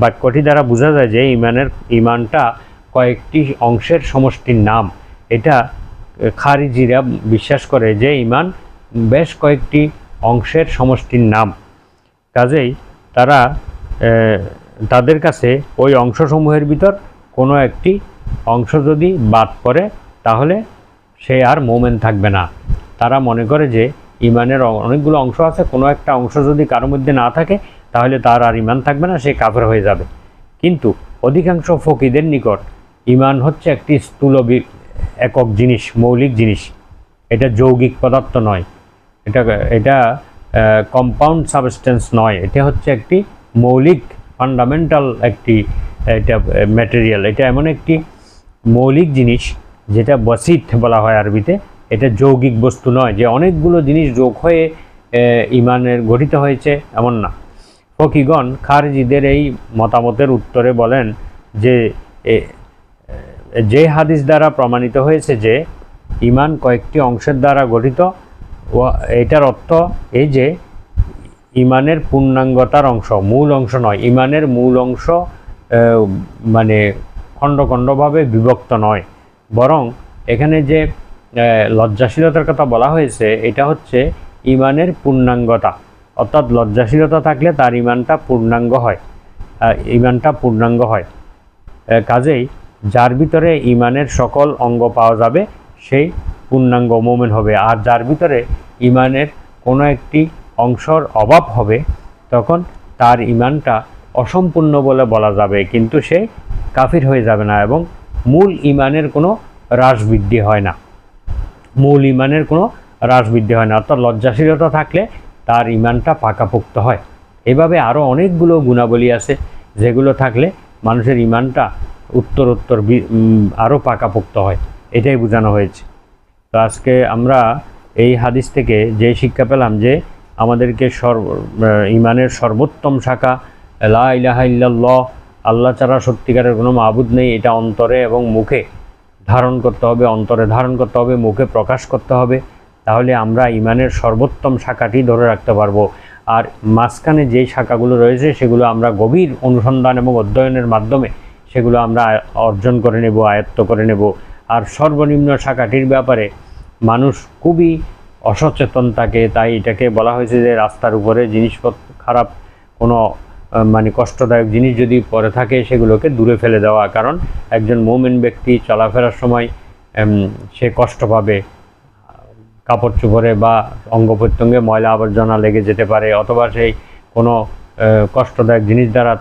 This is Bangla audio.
বাক্যটি দ্বারা বোঝা যায় যে ইমানটা কয়েকটি অংশের সমষ্টির নাম। এটা খারিজিরা বিশ্বাস করে যে ইমান বেশ কয়েকটি অংশের সমষ্টির নাম। কাজেই তাদের কাছে ওই অংশসমূহের ভিতর কোনো একটি অংশ যদি বাদ পড়ে তাহলে সে আর মোমেন থাকবে না। তারা মনে করে যে ইমানের অনেকগুলো অংশ আছে, কোনো একটা অংশ যদি কারোর মধ্যে না থাকে তাহলে তার আর ইমান থাকবে না, সে কাফের হয়ে যাবে। কিন্তু অধিকাংশ ফকিদের নিকট ইমান হচ্ছে একটি স্থূল একক জিনিস, মৌলিক জিনিস। এটা যৌগিক পদার্থ নয়, এটা কম্পাউন্ড সাবস্টেন্স নয়, এটা হচ্ছে একটি মৌলিক ফান্ডামেন্টাল এটা ম্যাটেরিয়াল। এটা এমন একটি মৌলিক জিনিস যেটা বসিত বলা হয় আরবিতে। এটা যৌগিক বস্তু নয় যে অনেকগুলো জিনিস যোগ হয়ে ইমানের গঠিত হয়েছে, এমন না। ফকিগণ খারিজিদের এই মতামতের উত্তরে বলেন যে হাদিস দ্বারা প্রমাণিত হয়েছে যে ইমান কয়েকটি অংশের দ্বারা গঠিত, এটার অর্থ এই যে ইমানের পূর্ণাঙ্গতার অংশ, মূল অংশ নয়। ইমানের মূল অংশ মানে খণ্ড খণ্ডভাবে বিভক্ত নয়, বরং এখানে যে লজ্জাশীলতার কথা বলা হয়েছে এটা হচ্ছে ইমানের পূর্ণাঙ্গতা। অর্থাৎ লজ্জাশীলতা থাকলে তার ইমানটা পূর্ণাঙ্গ হয়। কাজেই যার ভিতরে ইমানের সকল অঙ্গ পাওয়া যাবে সেই পূর্ণাঙ্গ মোমেন হবে। আর যার ভিতরে ইমানের কোনো একটি অংশর অভাব হবে তখন তার ইমানটা অসম্পূর্ণ বলে বলা যাবে, কিন্তু সে কাফির হয়ে যাবে না এবং মূল ইমানের কোনো হ্রাস বৃদ্ধি হয় না। অর্থাৎ লজ্জাশীলতা থাকলে তার ইমানটা পাকাপোক্ত হয়। এভাবে আরও অনেকগুলো গুণাবলী আছে যেগুলো থাকলে মানুষের ইমানটা উত্তরোত্তর আরও পাকাপোক্ত হয়, এটাই বোঝানো হয়েছে। তো আজকে আমরা এই হাদিস থেকে যে শিক্ষা পেলাম যে আমাদেরকে ইমানের সর্বোত্তম শাখা লা ইলাহা ইল্লাল্লাহ, আল্লাহ ছাড়া সত্যিকারের কোনো মাবুদ নেই, এটা অন্তরে এবং মুখে ধারণ করতে হবে, মুখে প্রকাশ করতে হবে। তাহলে আমরা ইমানের সর্বোত্তম শাখাটি ধরে রাখতে পারবো। আর মাঝখানে যেই শাখাগুলো রয়েছে সেগুলো আমরা গভীর অনুসন্ধান এবং অধ্যয়নের মাধ্যমে সেগুলো আমরা অর্জন করে নেব, আয়ত্ত করে নেব। আর সর্বনিম্ন শাখাটির ব্যাপারে মানুষ খুবই অসচেতন থাকে, তাই এটাকে বলা হয়েছে যে রাস্তার উপরে জিনিসপত্র খারাপ কোনো কষ্টদায়ক জিনিস যদি পড়ে থাকে সেগুলোকে দূরে ফেলে দেওয়া। কারণ একজন মুমিন ব্যক্তি চলাফেরার সময় সে কষ্ট পাবে, কাপড় চোপড়ে বা অঙ্গ প্রত্যঙ্গে ময়লা আবর্জনা লেগে যেতে পারে, অথবা সেই কোনো কষ্টদায়ক জিনিস দ্বারা